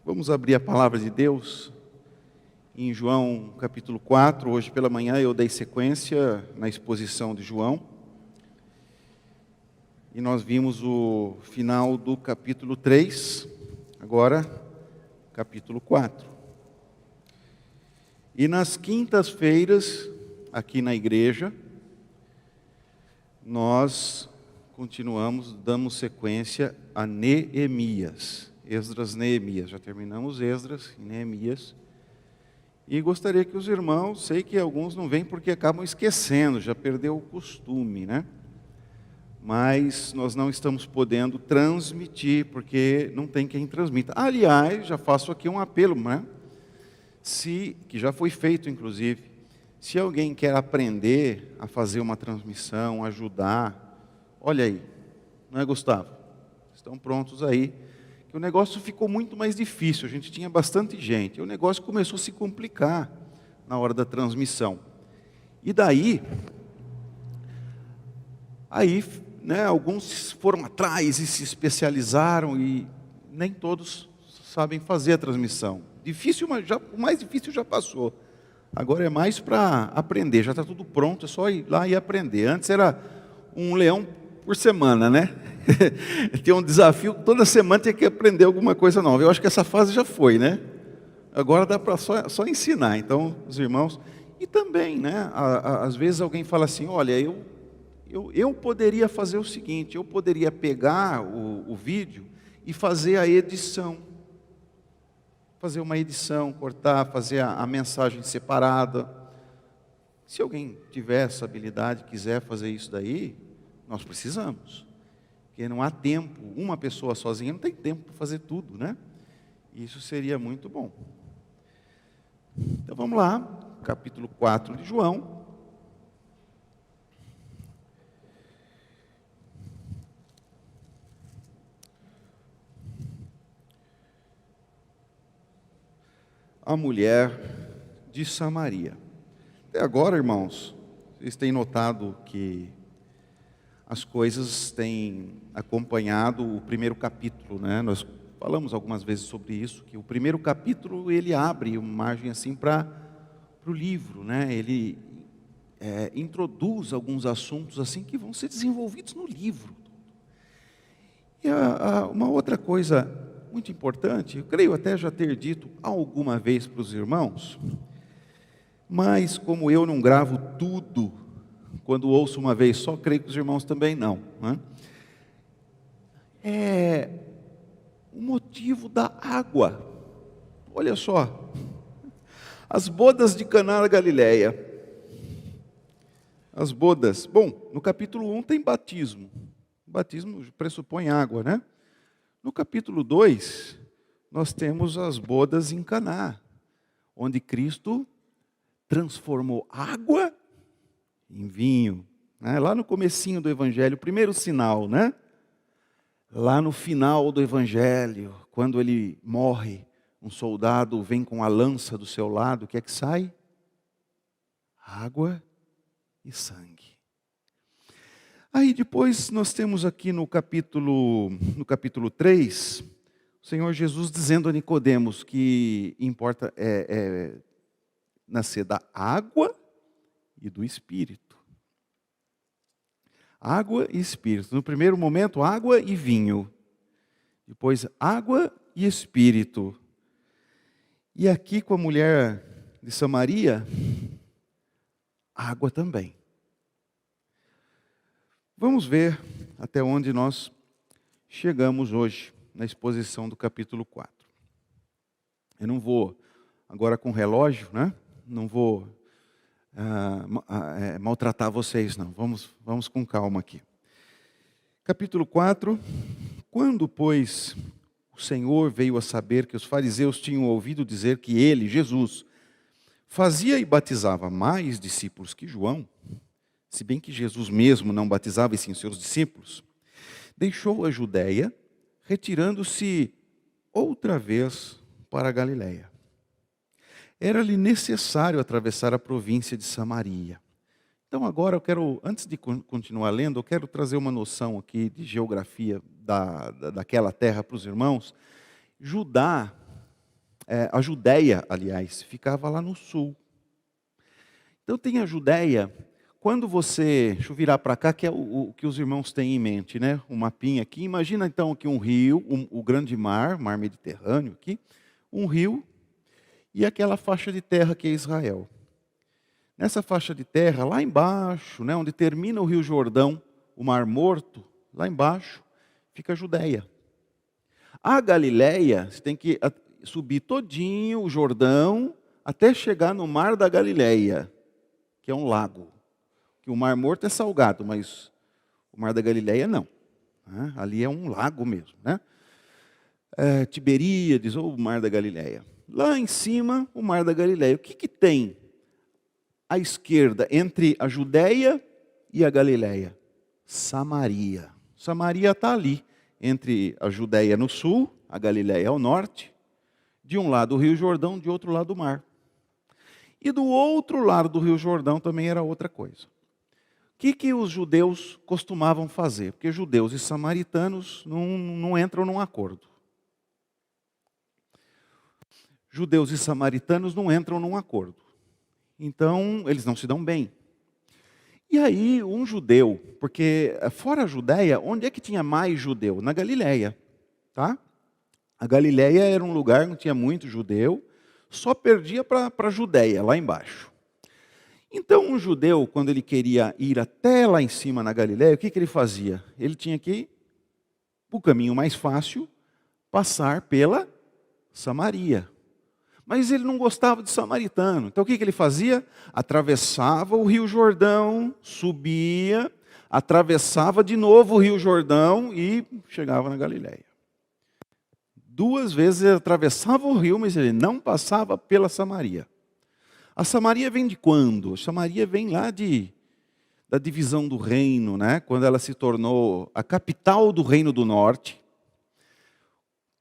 Vamos abrir a palavra de Deus em João capítulo 4. Hoje pela manhã eu dei sequência na exposição de João. E nós vimos o final do capítulo 3, agora capítulo 4. E nas quintas-feiras, aqui na igreja, nós damos sequência a Neemias. Esdras, Neemias. Já terminamos Esdras e Neemias. E gostaria que os irmãos, sei que alguns não vêm porque acabam esquecendo, já perdeu o costume, né? Mas nós não estamos podendo transmitir, porque não tem quem transmita. Aliás, já faço aqui um apelo, né? Que já foi feito, inclusive. Se alguém quer aprender a fazer uma transmissão, ajudar, olha aí, não é, Gustavo? Estão prontos aí. O negócio ficou muito mais difícil, a gente tinha bastante gente, e o negócio começou a se complicar na hora da transmissão. E daí, alguns foram atrás e se especializaram, e nem todos sabem fazer a transmissão. Difícil, mas o mais difícil já passou. Agora é mais para aprender, já está tudo pronto, é só ir lá e aprender. Antes era um leão por semana, né? Tinha um desafio, toda semana tinha que aprender alguma coisa nova. Eu acho que essa fase já foi, né? Agora dá para só ensinar. Então, os irmãos... E também, né? Às vezes alguém fala assim, olha, eu poderia fazer o seguinte, eu poderia pegar o vídeo e fazer a edição. Fazer uma edição, cortar, fazer a mensagem separada. Se alguém tiver essa habilidade, quiser fazer isso daí, nós precisamos. Porque não há tempo, uma pessoa sozinha não tem tempo para fazer tudo, né? Isso seria muito bom. Então vamos lá, capítulo 4 de João. A mulher de Samaria. Até agora, irmãos, vocês têm notado que as coisas têm acompanhado o primeiro capítulo, né? Nós falamos algumas vezes sobre isso, que o primeiro capítulo ele abre uma margem assim para o livro, né? Ele introduz alguns assuntos assim que vão ser desenvolvidos no livro. E uma outra coisa muito importante, eu creio até já ter dito alguma vez para os irmãos, mas como eu não gravo tudo, quando ouço uma vez só, creio que os irmãos também não, né? É o motivo da água. Olha só, as bodas de Caná da Galileia. As bodas. Bom, no capítulo 1 tem batismo. O batismo pressupõe água, né? No capítulo 2, nós temos as bodas em Caná, onde Cristo transformou água em vinho, né? Lá no comecinho do Evangelho, o primeiro sinal, né? Lá no final do Evangelho, quando ele morre, um soldado vem com a lança do seu lado, o que é que sai? Água e sangue. Aí depois nós temos aqui no capítulo 3, o Senhor Jesus dizendo a Nicodemos que importa nascer da água e do Espírito. Água e Espírito. No primeiro momento, água e vinho. Depois, água e Espírito. E aqui com a mulher de Samaria, água também. Vamos ver até onde nós chegamos hoje, na exposição do capítulo 4. Eu não vou, agora com relógio, né? Não vou maltratar vocês, não. Vamos com calma aqui. Capítulo 4. Quando, pois, o Senhor veio a saber que os fariseus tinham ouvido dizer que ele, Jesus, fazia e batizava mais discípulos que João, se bem que Jesus mesmo não batizava e sim seus discípulos, deixou a Judéia, retirando-se outra vez para a Galiléia. Era-lhe necessário atravessar a província de Samaria. Então agora eu quero, antes de continuar lendo, eu quero trazer uma noção aqui de geografia daquela terra para os irmãos. Judá A Judéia, aliás, ficava lá no sul. Então tem a Judéia. Quando você, deixa eu virar para cá, que é o que os irmãos têm em mente, né? O mapinha aqui. Imagina então que um rio, o grande mar, mar Mediterrâneo aqui, um rio e aquela faixa de terra que é Israel. Nessa faixa de terra, lá embaixo, né, onde termina o Rio Jordão, o Mar Morto, lá embaixo, fica a Judéia. A Galileia, você tem que subir todinho o Jordão até chegar no Mar da Galileia, que é um lago. Que o Mar Morto é salgado, mas o Mar da Galileia não. Ali é um lago mesmo, né? Tiberíades ou o Mar da Galileia. Lá em cima, o Mar da Galileia. O que tem à esquerda entre a Judéia e a Galileia? Samaria. Samaria está ali, entre a Judéia no sul, a Galileia ao norte, de um lado o Rio Jordão, de outro lado o mar. E do outro lado do Rio Jordão também era outra coisa. O que os judeus costumavam fazer? Porque judeus e samaritanos não entram num acordo. Judeus e samaritanos não entram num acordo. Então, eles não se dão bem. E aí, um judeu, porque fora a Judéia, onde é que tinha mais judeu? Na Galileia. Tá? A Galileia era um lugar onde tinha muito judeu, só perdia para a Judéia, lá embaixo. Então, um judeu, quando ele queria ir até lá em cima na Galileia, o que ele fazia? Ele tinha que, o caminho mais fácil, passar pela Samaria. Mas ele não gostava de samaritano. Então, o que ele fazia? Atravessava o Rio Jordão, subia, atravessava de novo o Rio Jordão e chegava na Galileia. 2 vezes ele atravessava o rio, mas ele não passava pela Samaria. A Samaria vem de quando? A Samaria vem lá da divisão do reino, né? Quando ela se tornou a capital do reino do norte,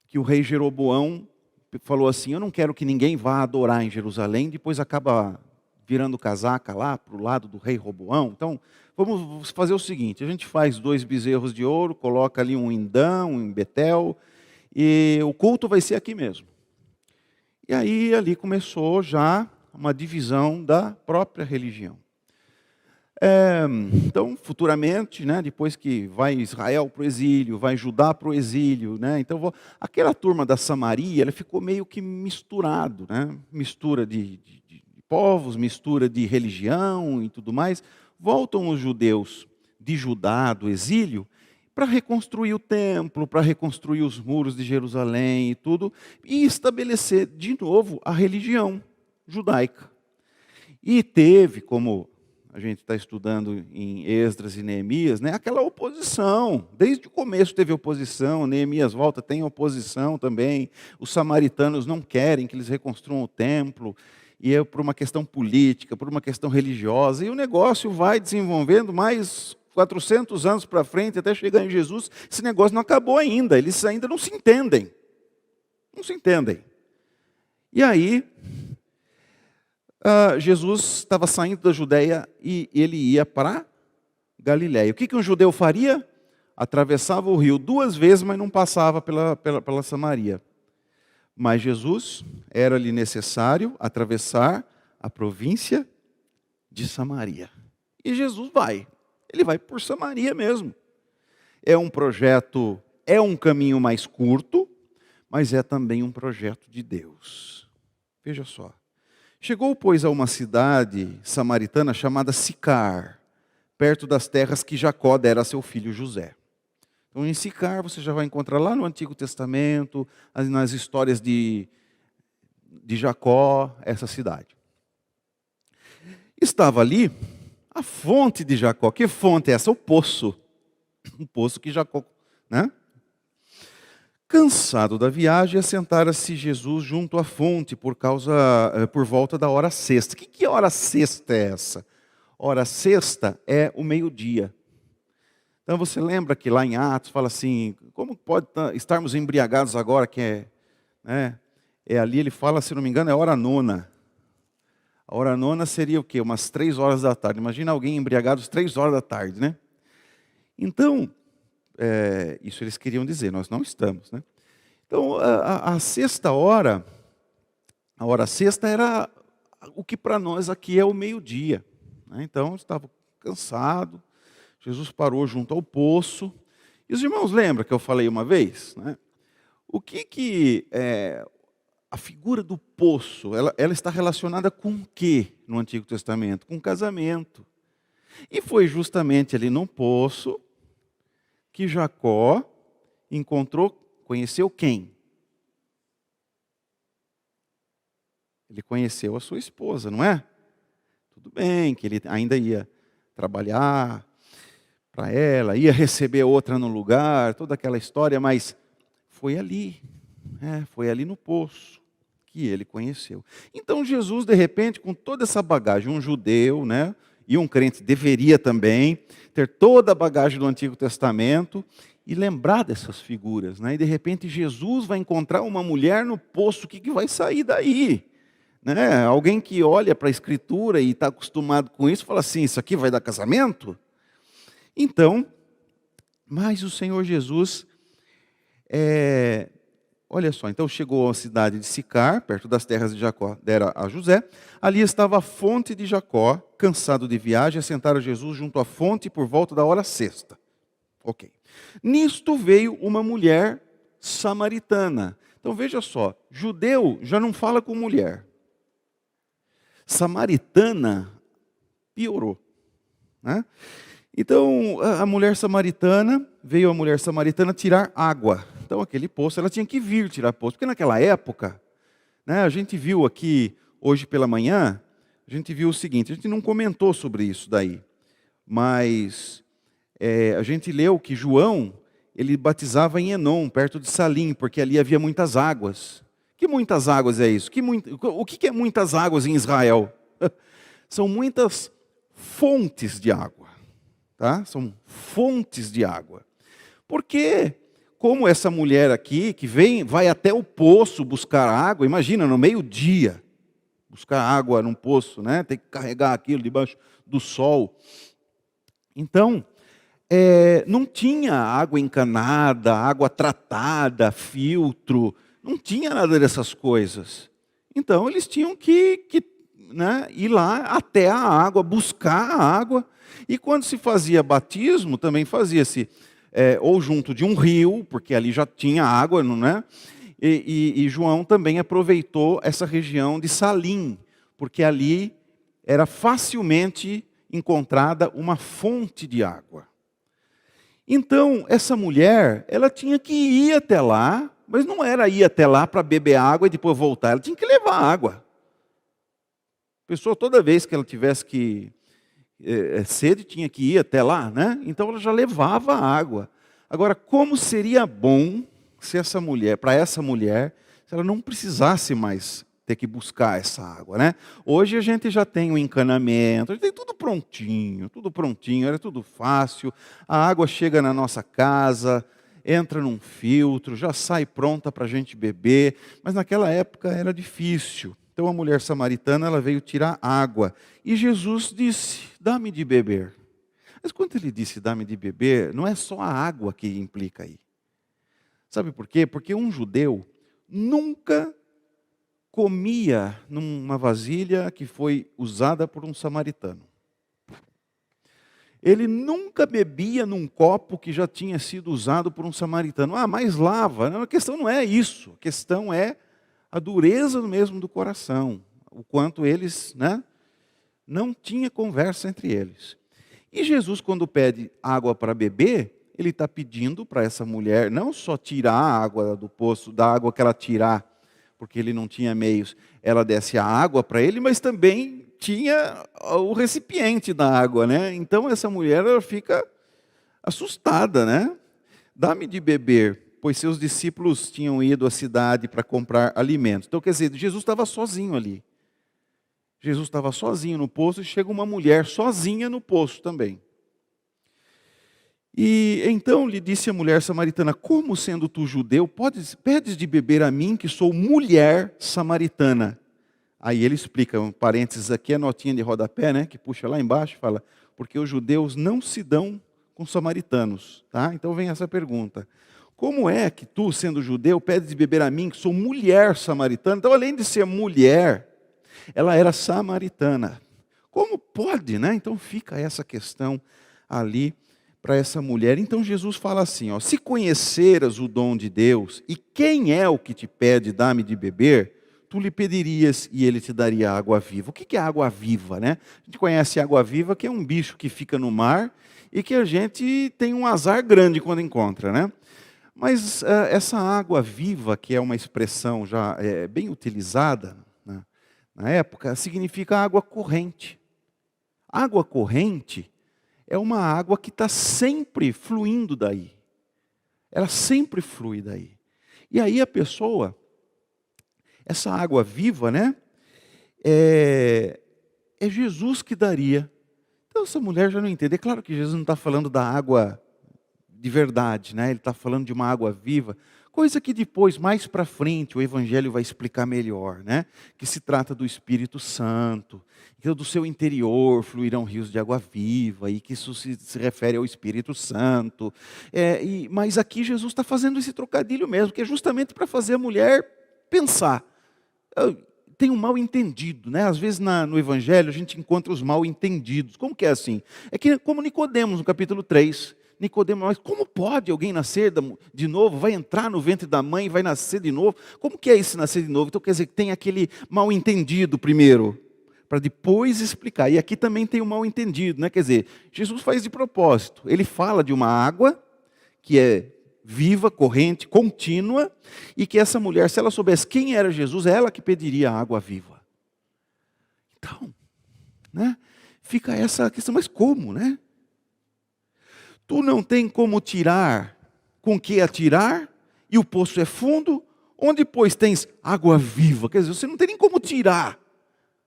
que o rei Jeroboão falou assim, eu não quero que ninguém vá adorar em Jerusalém, depois acaba virando casaca lá para o lado do rei Roboão. Então, vamos fazer o seguinte, a gente faz 2 bezerros de ouro, coloca ali um em Dan, um em Betel, e o culto vai ser aqui mesmo. E aí ali começou já uma divisão da própria religião. Então, futuramente, né, depois que vai Israel para o exílio, vai Judá para o exílio, né, então aquela turma da Samaria, ela ficou meio que misturado, né, mistura de povos, mistura de religião e tudo mais. Voltam os judeus de Judá, do exílio, para reconstruir o templo, para reconstruir os muros de Jerusalém e tudo, e estabelecer de novo a religião judaica. E teve, como a gente está estudando em Esdras e Neemias, né, aquela oposição. Desde o começo teve oposição, Neemias volta, tem oposição também. Os samaritanos não querem que eles reconstruam o templo, e é por uma questão política, por uma questão religiosa, e o negócio vai desenvolvendo mais 400 anos para frente, até chegar em Jesus, esse negócio não acabou ainda, eles ainda não se entendem. Não se entendem. E aí, Jesus estava saindo da Judéia e ele ia para Galiléia. O que um judeu faria? Atravessava o rio 2 vezes, mas não passava pela Samaria. Mas Jesus, era-lhe necessário atravessar a província de Samaria. E Jesus vai. Ele vai por Samaria mesmo. É um projeto, é um caminho mais curto, mas é também um projeto de Deus. Veja só. Chegou, pois, a uma cidade samaritana chamada Sicar, perto das terras que Jacó dera a seu filho José. Então, em Sicar, você já vai encontrar lá no Antigo Testamento, nas histórias de Jacó, essa cidade. Estava ali a fonte de Jacó. Que fonte é essa? O poço. Um poço que Jacó, né? Cansado da viagem, assentara-se Jesus junto à fonte por volta da hora sexta. Que hora sexta é essa? Hora sexta é o meio-dia. Então você lembra que lá em Atos fala assim, como pode estarmos embriagados agora que ali ele fala, se não me engano, é hora nona. A hora nona seria o quê? Umas 3 horas da tarde. Imagina alguém embriagado às 3 horas da tarde, né? Então, isso eles queriam dizer, nós não estamos, né? Então, a sexta hora A hora sexta era o que para nós aqui é o meio-dia, né? Então, estava cansado, Jesus parou junto ao poço. E os irmãos lembram que eu falei uma vez, né? O que é a figura do poço, ela está relacionada com o quê no Antigo Testamento? Com casamento. E foi justamente ali no poço que Jacó conheceu quem? Ele conheceu a sua esposa, não é? Tudo bem, que ele ainda ia trabalhar para ela, ia receber outra no lugar, toda aquela história, mas foi ali no poço que ele conheceu. Então Jesus, de repente, com toda essa bagagem, um judeu, né, e um crente deveria também ter toda a bagagem do Antigo Testamento e lembrar dessas figuras, né? E de repente Jesus vai encontrar uma mulher no poço, o que vai sair daí? Né? Alguém que olha para a Escritura e está acostumado com isso, fala assim, isso aqui vai dar casamento? Então, mas o Senhor Jesus, olha só, então chegou à cidade de Sicar, perto das terras de Jacó, dera a José. Ali estava a fonte de Jacó, cansado de viagem, assentaram Jesus junto à fonte por volta da hora sexta. Ok. Nisto veio uma mulher samaritana. Então veja só, judeu já não fala com mulher. Samaritana piorou, né? Então a mulher samaritana, veio a mulher samaritana tirar água. Então aquele poço, ela tinha que vir tirar poço, porque naquela época, né, a gente viu aqui hoje pela manhã, a gente viu o seguinte, a gente não comentou sobre isso daí, mas a gente leu que João, ele batizava em Enom, perto de Salim, porque ali havia muitas águas. Que muitas águas é isso? O que é muitas águas em Israel? São muitas fontes de água. Tá? São fontes de água. Porque, como essa mulher aqui, que vai até o poço buscar água, imagina, no meio-dia, buscar água num poço, né? Tem que carregar aquilo debaixo do sol. Então, não tinha água encanada, água tratada, filtro, não tinha nada dessas coisas. Então, eles tinham que né, ir lá até a água, buscar a água. E quando se fazia batismo, também fazia-se ou junto de um rio, porque ali já tinha água, não é? E João também aproveitou essa região de Salim, porque ali era facilmente encontrada uma fonte de água. Então, essa mulher, ela tinha que ir até lá, mas não era ir até lá para beber água e depois voltar, ela tinha que levar água. A pessoa, toda vez que ela tivesse que sede, tinha que ir até lá, né? Então ela já levava água. Agora, como seria bom se essa mulher, para essa mulher, se ela não precisasse mais ter que buscar essa água, né? Hoje a gente já tem o encanamento, a gente tem tudo prontinho, era tudo fácil. A água chega na nossa casa, entra num filtro, já sai pronta para a gente beber. Mas naquela época era difícil. Então a mulher samaritana, ela veio tirar água. E Jesus disse, dá-me de beber. Mas quando ele disse, dá-me de beber, não é só a água que implica aí. Sabe por quê? Porque um judeu nunca comia numa vasilha que foi usada por um samaritano. Ele nunca bebia num copo que já tinha sido usado por um samaritano. Mas lava. Não, a questão não é isso. A questão é a dureza mesmo do coração, o quanto eles, né, não tinha conversa entre eles. E Jesus, quando pede água para beber, ele está pedindo para essa mulher não só tirar a água do poço, da água que ela tirar, porque ele não tinha meios, ela desse a água para ele, mas também tinha o recipiente da água, né? Então essa mulher, ela fica assustada, né? Dá-me de beber, pois seus discípulos tinham ido à cidade para comprar alimentos. Então, quer dizer, Jesus estava sozinho ali. Jesus estava sozinho no poço e chega uma mulher sozinha no poço também. E então lhe disse a mulher samaritana, como sendo tu judeu, pedes de beber a mim, que sou mulher samaritana? Aí ele explica, um parênteses aqui, a notinha de rodapé, né, que puxa lá embaixo, fala, porque os judeus não se dão com samaritanos. Tá? Então vem essa pergunta. como é que tu, sendo judeu, pedes de beber a mim, que sou mulher samaritana? Então, além de ser mulher, ela era samaritana. Como pode, né? Então fica essa questão ali para essa mulher. Então Jesus fala assim, ó, se conheceras o dom de Deus, e quem é o que te pede, dá-me de beber, tu lhe pedirias e ele te daria água viva. O que é água viva, né? A gente conhece água viva, que é um bicho que fica no mar e que a gente tem um azar grande quando encontra, né? Mas essa água viva, que é uma expressão já bem utilizada, né, na época, significa água corrente. Água corrente é uma água que está sempre fluindo daí. Ela sempre flui daí. E aí a pessoa, essa água viva, né? É Jesus que daria. Então essa mulher já não entende. É claro que Jesus não está falando da água de verdade, né? Ele está falando de uma água viva. Coisa que depois, mais para frente, o Evangelho vai explicar melhor, né? Que se trata do Espírito Santo, que do seu interior fluirão rios de água viva, e que isso se refere ao Espírito Santo. Mas aqui Jesus está fazendo esse trocadilho mesmo, que é justamente para fazer a mulher pensar. Tem um mal entendido, né? Às vezes no Evangelho a gente encontra os mal entendidos. Como que é assim? É que como Nicodemos, no capítulo 3, Nicodemos, mas como pode alguém nascer de novo, vai entrar no ventre da mãe e vai nascer de novo? Como que é esse nascer de novo? Então quer dizer que tem aquele mal entendido primeiro, para depois explicar. E aqui também tem um mal entendido, né? Quer dizer, Jesus faz de propósito. Ele fala de uma água que é viva, corrente, contínua, e que essa mulher, se ela soubesse quem era Jesus, é ela que pediria a água viva. Então, né? Fica essa questão, mas como, né? Tu não tem como tirar, com que atirar, e o poço é fundo, onde pois tens água viva. Quer dizer, você não tem nem como tirar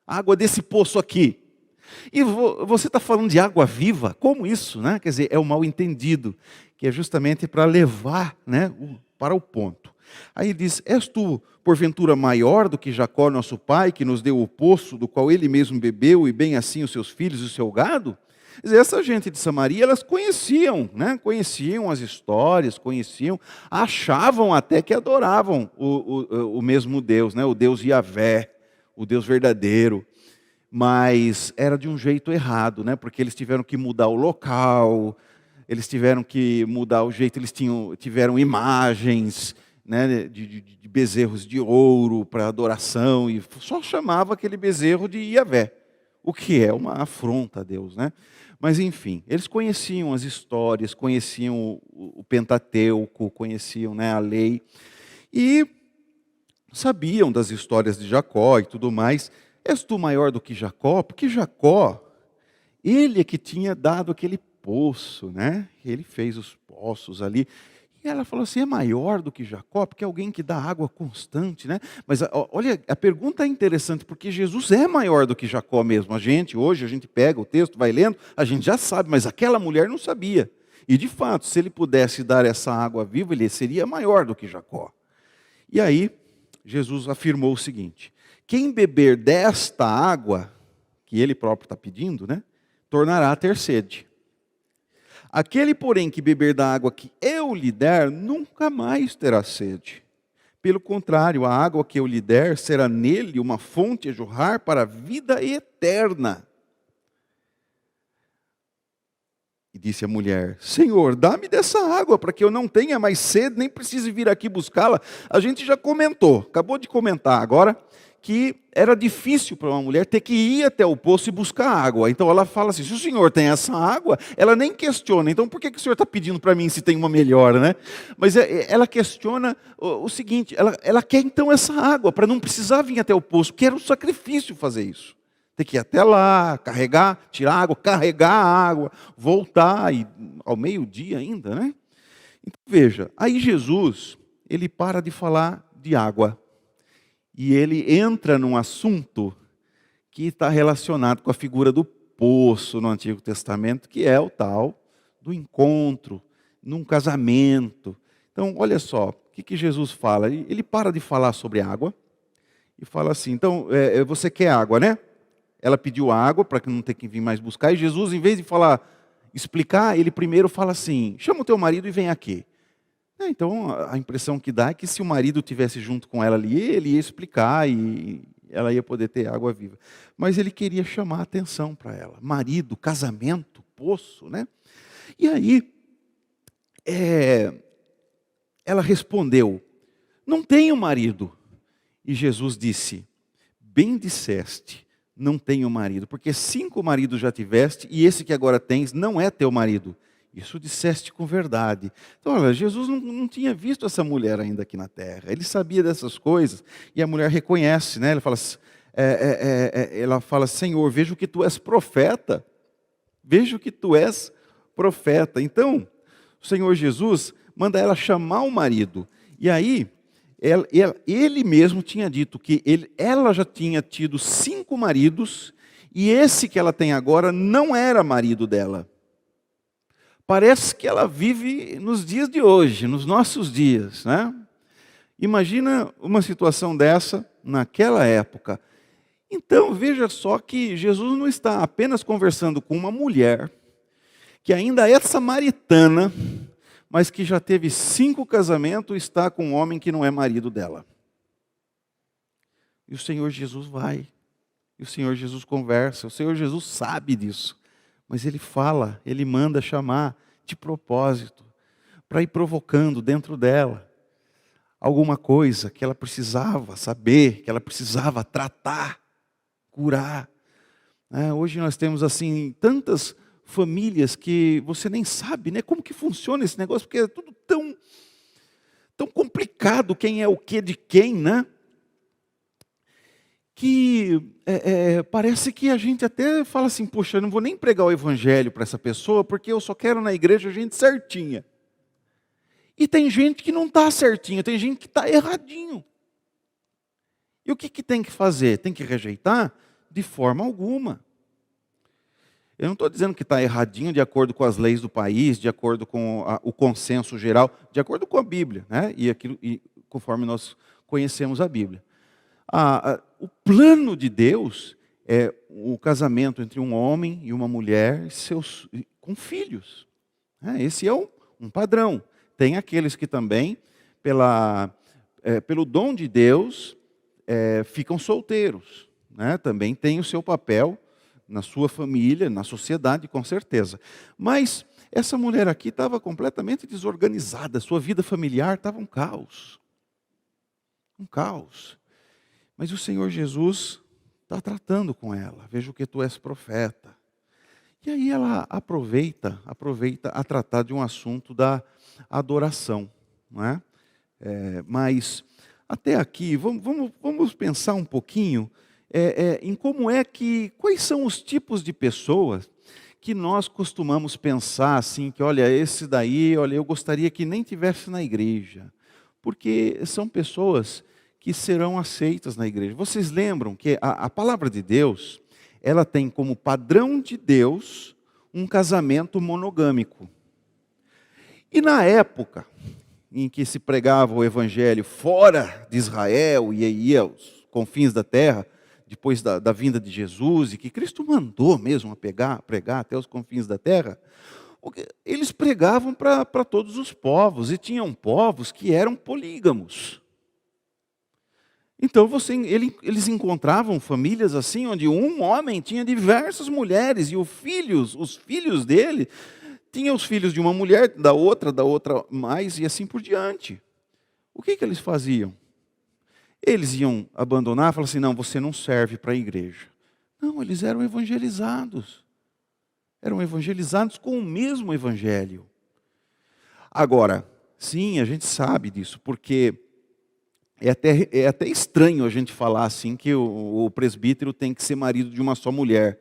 a água desse poço aqui. E você está falando de água viva? Como isso, né? Quer dizer, é o mal entendido, que é justamente para levar, né, para o ponto. Aí diz, és tu, porventura, maior do que Jacó, nosso pai, que nos deu o poço, do qual ele mesmo bebeu, e bem assim os seus filhos e o seu gado? Quer dizer, essa gente de Samaria, elas conheciam, né? Conheciam as histórias, achavam até que adoravam o mesmo Deus, né? O Deus Yahvé, o Deus verdadeiro. Mas era de um jeito errado, né? Porque eles tiveram que mudar o local, eles tiveram que mudar o jeito, eles tiveram imagens, né, de bezerros de ouro para adoração, e só chamava aquele bezerro de Yahvé, o que é uma afronta a Deus, né? Mas enfim, eles conheciam as histórias, conheciam o Pentateuco, conheciam, né, a lei, e sabiam das histórias de Jacó e tudo mais. És tu maior do que Jacó? Porque Jacó, ele é que tinha dado aquele poço, né? Ele fez os poços ali. E ela falou assim, é maior do que Jacó? Porque é alguém que dá água constante, né? Mas olha, a pergunta é interessante, porque Jesus é maior do que Jacó mesmo. Hoje a gente pega o texto, vai lendo, a gente já sabe, mas aquela mulher não sabia. E de fato, se ele pudesse dar essa água viva, ele seria maior do que Jacó. E aí, Jesus afirmou o seguinte, quem beber desta água, que ele próprio está pedindo, né, tornará a ter sede. Aquele, porém, que beber da água que eu lhe der, nunca mais terá sede. Pelo contrário, a água que eu lhe der será nele uma fonte a jorrar para a vida eterna. E disse a mulher, Senhor, dá-me dessa água, para que eu não tenha mais sede, nem precise vir aqui buscá-la. A gente já comentou, acabou de comentar agora, que era difícil para uma mulher ter que ir até o poço e buscar água. Então ela fala assim, se o senhor tem essa água, ela nem questiona, então por que o senhor está pedindo para mim se tem uma melhor, né? Mas ela questiona o seguinte, ela quer então essa água, para não precisar vir até o poço, porque era um sacrifício fazer isso. Ter que ir até lá, carregar, tirar água, carregar a água, voltar, e ao meio-dia ainda, né? Então veja, aí Jesus, ele para de falar de água, e ele entra num assunto que está relacionado com a figura do poço no Antigo Testamento, que é o tal do encontro, num casamento. Então, olha só, o que Jesus fala? Ele para de falar sobre água e fala assim, então, você quer água, né? Ela pediu água para que não tenha que vir mais buscar, e Jesus, em vez de explicar, ele primeiro fala assim, chama o teu marido e vem aqui. Então, a impressão que dá é que se o marido estivesse junto com ela ali, ele ia explicar e ela ia poder ter água viva. Mas ele queria chamar a atenção para ela. Marido, casamento, poço, né? E aí, ela respondeu, não tenho marido. E Jesus disse, bem disseste, não tenho marido, porque 5 maridos já tiveste, e esse que agora tens não é teu marido. Isso disseste com verdade. Então, olha, Jesus não tinha visto essa mulher ainda aqui na terra. Ele sabia dessas coisas, e a mulher reconhece, né? Ela fala, Senhor, vejo que tu és profeta. Vejo que tu és profeta. Então, o Senhor Jesus manda ela chamar o marido. E aí, ele mesmo tinha dito que ela já tinha tido 5 maridos, e esse que ela tem agora não era marido dela. Parece que ela vive nos dias de hoje, nos nossos dias, né? Imagina uma situação dessa naquela época. Então, veja só que Jesus não está apenas conversando com uma mulher, que ainda é samaritana, mas que já teve 5 casamentos e está com um homem que não é marido dela. E o Senhor Jesus vai, e o Senhor Jesus conversa, o Senhor Jesus sabe disso. Mas ele fala, ele manda chamar de propósito, para ir provocando dentro dela alguma coisa que ela precisava saber, que ela precisava tratar, curar. Hoje nós temos assim tantas famílias que você nem sabe, né, como que funciona esse negócio, porque é tudo tão complicado, quem é o que de quem, né? Que parece que a gente até fala assim, poxa, eu não vou nem pregar o evangelho para essa pessoa, porque eu só quero na igreja gente certinha. E tem gente que não está certinha, tem gente que está erradinho. E o que tem que fazer? Tem que rejeitar? De forma alguma. Eu não estou dizendo que está erradinho de acordo com as leis do país, de acordo com o consenso geral, de acordo com a Bíblia, né? E conforme nós conhecemos a Bíblia. O plano de Deus é o casamento entre um homem e uma mulher com filhos. Esse é um padrão. Tem aqueles que também, pelo dom de Deus, ficam solteiros. Também tem o seu papel na sua família, na sociedade, com certeza. Mas essa mulher aqui estava completamente desorganizada, sua vida familiar estava um caos. Um caos. Mas o Senhor Jesus está tratando com ela. Vejo que tu és profeta. E aí ela aproveita a tratar de um assunto da adoração. Não é? Mas até aqui, vamos pensar um pouquinho em quais são os tipos de pessoas que nós costumamos pensar assim, que olha, esse daí, olha, eu gostaria que nem tivesse na igreja. Porque são pessoas que serão aceitas na igreja. Vocês lembram que a palavra de Deus, ela tem como padrão de Deus um casamento monogâmico. E na época em que se pregava o evangelho fora de Israel e ia aos confins da terra, depois da vinda de Jesus, e que Cristo mandou mesmo a pregar até os confins da terra, eles pregavam para todos os povos, e tinham povos que eram polígamos. Então eles encontravam famílias assim, onde um homem tinha diversas mulheres, e os filhos dele, tinham os filhos de uma mulher, da outra mais, e assim por diante. O que eles faziam? Eles iam abandonar, falavam assim, não, você não serve para a igreja. Não, eles eram evangelizados. Eram evangelizados com o mesmo evangelho. Agora, sim, a gente sabe disso, porque é até estranho a gente falar assim que o presbítero tem que ser marido de uma só mulher,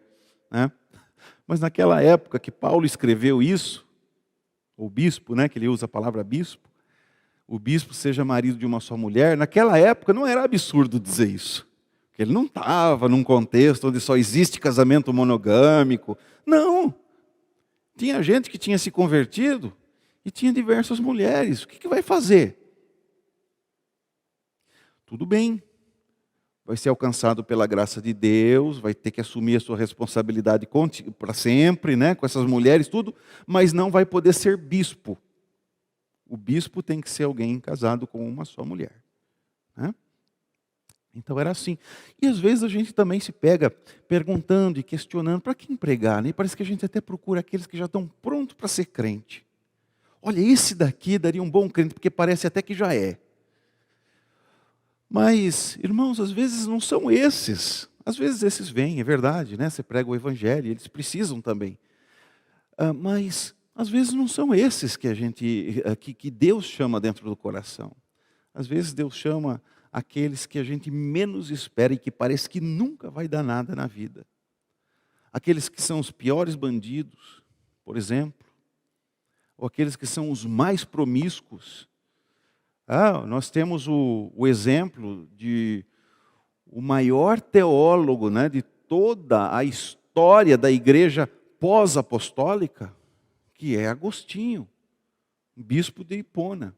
né? Mas naquela época que Paulo escreveu isso, o bispo, né, que ele usa a palavra bispo, o bispo seja marido de uma só mulher, naquela época não era absurdo dizer isso. Porque ele não estava num contexto onde só existe casamento monogâmico. Não. Tinha gente que tinha se convertido e tinha diversas mulheres. O que vai fazer? Tudo bem. Vai ser alcançado pela graça de Deus, vai ter que assumir a sua responsabilidade para sempre, né, com essas mulheres, tudo, mas não vai poder ser bispo. O bispo tem que ser alguém casado com uma só mulher, né? Então era assim. E às vezes a gente também se pega perguntando e questionando, para quem pregar, né? E parece que a gente até procura aqueles que já estão prontos para ser crente. Olha, esse daqui daria um bom crente, porque parece até que já é. Mas, irmãos, às vezes não são esses. Às vezes esses vêm, é verdade, né? Você prega o evangelho, eles precisam também. Mas às vezes não são esses que Deus chama dentro do coração. Às vezes Deus chama aqueles que a gente menos espera e que parece que nunca vai dar nada na vida. Aqueles que são os piores bandidos, por exemplo, ou aqueles que são os mais promíscuos. Nós temos o exemplo de o maior teólogo, né, de toda a história da igreja pós-apostólica, que é Agostinho, bispo de Hipona.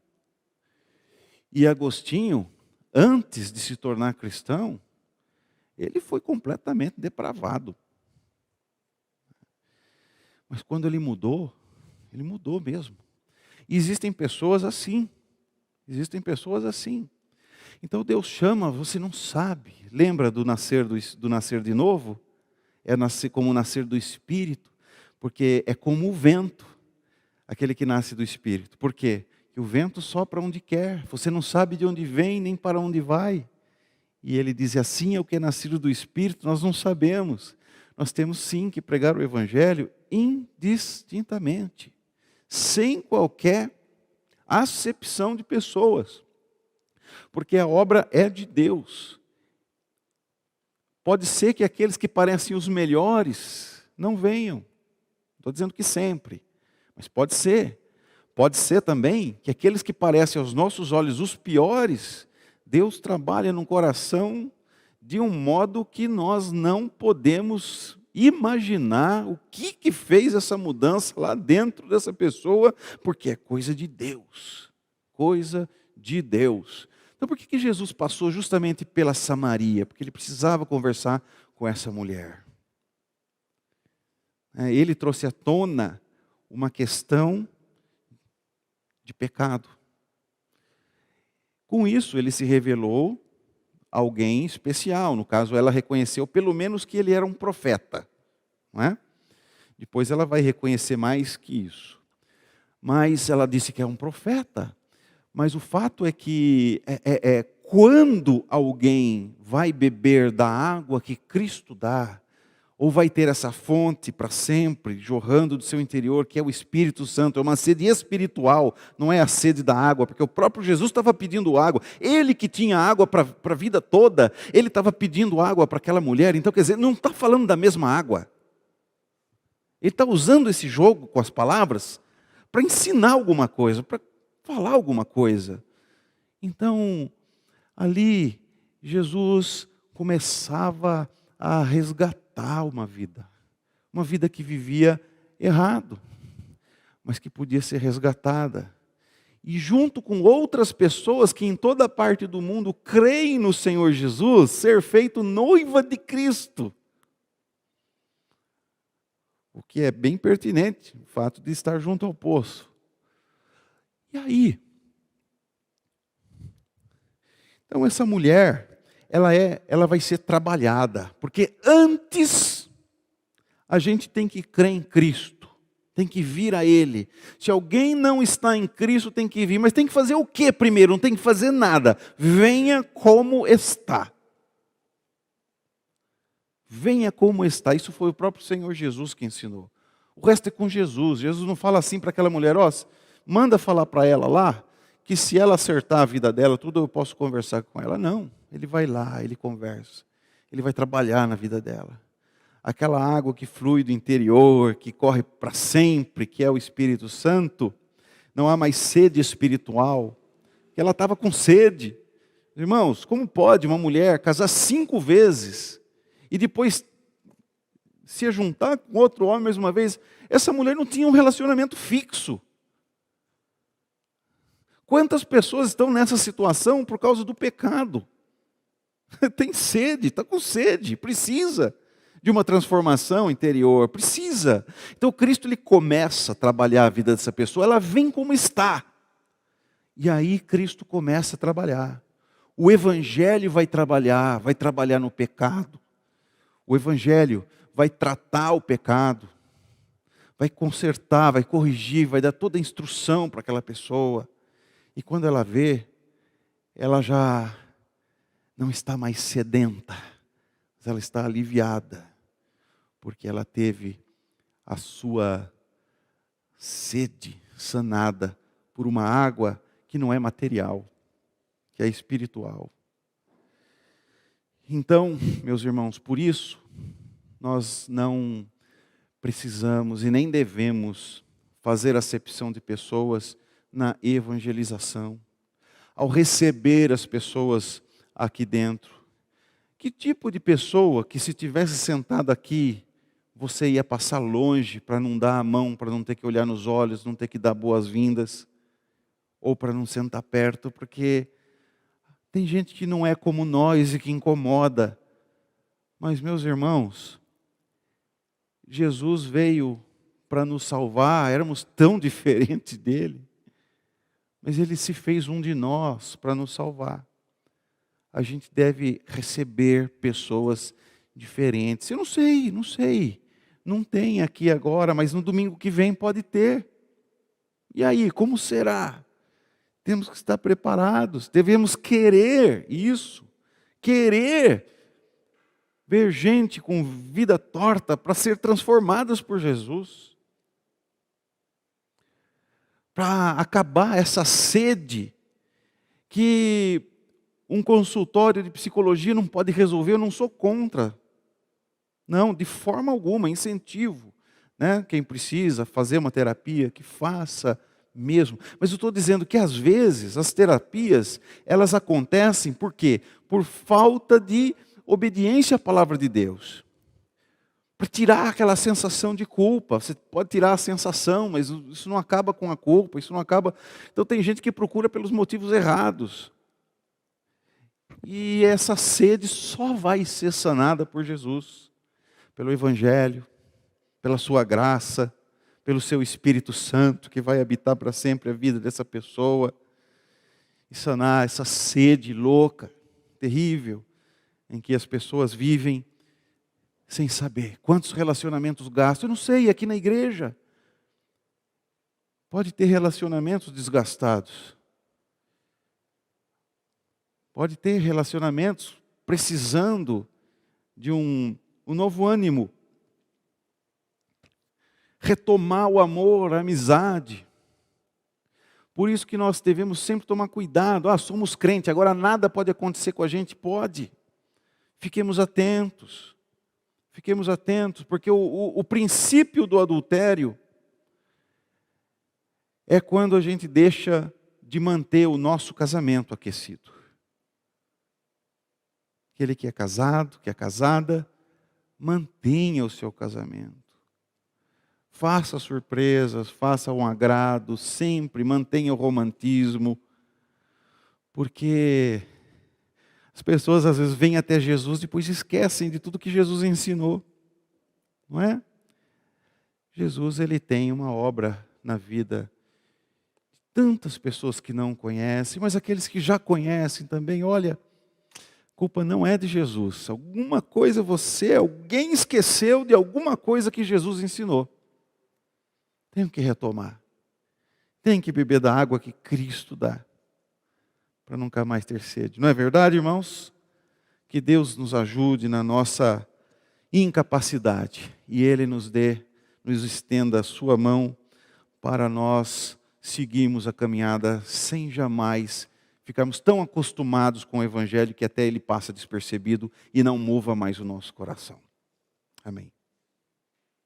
E Agostinho, antes de se tornar cristão, ele foi completamente depravado. Mas quando ele mudou mesmo. E existem pessoas assim. Então Deus chama, você não sabe. Lembra do nascer de novo? É como nascer do Espírito, porque é como o vento, aquele que nasce do Espírito. Por quê? Que o vento sopra onde quer, você não sabe de onde vem nem para onde vai. E ele diz, assim é o que é nascido do Espírito, nós não sabemos. Nós temos sim que pregar o Evangelho indistintamente, sem qualquer acepção de pessoas, porque a obra é de Deus. Pode ser que aqueles que parecem os melhores não venham, estou dizendo que sempre, mas pode ser. Pode ser também que aqueles que parecem aos nossos olhos os piores, Deus trabalha no coração de um modo que nós não podemos imaginar o que fez essa mudança lá dentro dessa pessoa, porque é coisa de Deus. Coisa de Deus. Então por que Jesus passou justamente pela Samaria? Porque ele precisava conversar com essa mulher. Ele trouxe à tona uma questão de pecado. Com isso, ele se revelou alguém especial. No caso, ela reconheceu pelo menos que ele era um profeta. Não é? Depois ela vai reconhecer mais que isso. Mas ela disse que é um profeta. Mas o fato é que quando alguém vai beber da água que Cristo dá, ou vai ter essa fonte para sempre, jorrando do seu interior, que é o Espírito Santo, é uma sede espiritual, não é a sede da água, porque o próprio Jesus estava pedindo água, ele que tinha água para a vida toda, ele estava pedindo água para aquela mulher, então quer dizer, não está falando da mesma água. Ele está usando esse jogo com as palavras para ensinar alguma coisa, para falar alguma coisa. Então, ali, Jesus começava a resgatar uma vida que vivia errado, mas que podia ser resgatada. E junto com outras pessoas que em toda parte do mundo creem no Senhor Jesus, ser feito noiva de Cristo. O que é bem pertinente, o fato de estar junto ao poço. E aí? Então essa mulher, ela vai ser trabalhada, porque antes a gente tem que crer em Cristo, tem que vir a Ele. Se alguém não está em Cristo, tem que vir, mas tem que fazer o que primeiro? Não tem que fazer nada. Venha como está. Venha como está. Isso foi o próprio Senhor Jesus que ensinou. O resto é com Jesus. Jesus não fala assim para aquela mulher, manda falar para ela lá, que se ela acertar a vida dela, tudo eu posso conversar com ela. Não, ele vai lá, ele conversa. Ele vai trabalhar na vida dela. Aquela água que flui do interior, que corre para sempre, que é o Espírito Santo, não há mais sede espiritual. Ela estava com sede. Irmãos, como pode uma mulher casar 5 vezes e depois se juntar com outro homem mais uma vez? Essa mulher não tinha um relacionamento fixo. Quantas pessoas estão nessa situação por causa do pecado? Tem sede, está com sede, precisa de uma transformação interior, precisa. Então Cristo ele começa a trabalhar a vida dessa pessoa, ela vem como está. E aí Cristo começa a trabalhar. O Evangelho vai trabalhar no pecado. O Evangelho vai tratar o pecado, vai consertar, vai corrigir, vai dar toda a instrução para aquela pessoa. E quando ela vê, ela já não está mais sedenta, mas ela está aliviada, porque ela teve a sua sede sanada por uma água que não é material, que é espiritual. Então, meus irmãos, por isso, nós não precisamos e nem devemos fazer acepção de pessoas na evangelização. Ao receber as pessoas aqui dentro, que tipo de pessoa que se tivesse sentado aqui, você ia passar longe para não dar a mão, para não ter que olhar nos olhos, não ter que dar boas-vindas, ou para não sentar perto, porque tem gente que não é como nós e que incomoda. Mas, meus irmãos, Jesus veio para nos salvar, éramos tão diferentes dele, mas ele se fez um de nós para nos salvar. A gente deve receber pessoas diferentes. Eu não sei. Não tem aqui agora, mas no domingo que vem pode ter. E aí, como será? Temos que estar preparados, devemos querer isso, querer ver gente com vida torta para ser transformadas por Jesus, para acabar essa sede que um consultório de psicologia não pode resolver. Eu não sou contra, não, de forma alguma, incentivo, né? Quem precisa fazer uma terapia, que faça mesmo. Mas eu estou dizendo que às vezes as terapias, elas acontecem por quê? Por falta de obediência à palavra de Deus. Para tirar aquela sensação de culpa. Você pode tirar a sensação, mas isso não acaba com a culpa, isso não acaba. Então tem gente que procura pelos motivos errados. E essa sede só vai ser sanada por Jesus, pelo Evangelho, pela sua graça, pelo seu Espírito Santo, que vai habitar para sempre a vida dessa pessoa, e sanar essa sede louca, terrível, em que as pessoas vivem sem saber. Quantos relacionamentos gastam? Eu não sei, aqui na igreja pode ter relacionamentos desgastados. Pode ter relacionamentos precisando de um novo ânimo. Retomar o amor, a amizade. Por isso que nós devemos sempre tomar cuidado. Somos crentes, agora nada pode acontecer com a gente. Pode. Fiquemos atentos. Fiquemos atentos, porque o princípio do adultério é quando a gente deixa de manter o nosso casamento aquecido. Aquele que é casado, que é casada, mantenha o seu casamento. Faça surpresas, faça um agrado, sempre mantenha o romantismo, porque as pessoas às vezes vêm até Jesus e depois esquecem de tudo que Jesus ensinou, não é? Jesus, ele tem uma obra na vida de tantas pessoas que não conhecem, mas aqueles que já conhecem também, olha, a culpa não é de Jesus. Alguma coisa alguém esqueceu de alguma coisa que Jesus ensinou. Tem que retomar. Tem que beber da água que Cristo dá, para nunca mais ter sede. Não é verdade, irmãos? Que Deus nos ajude na nossa incapacidade e Ele nos estenda a sua mão para nós seguirmos a caminhada sem jamais ficarmos tão acostumados com o Evangelho que até ele passa despercebido e não mova mais o nosso coração. Amém.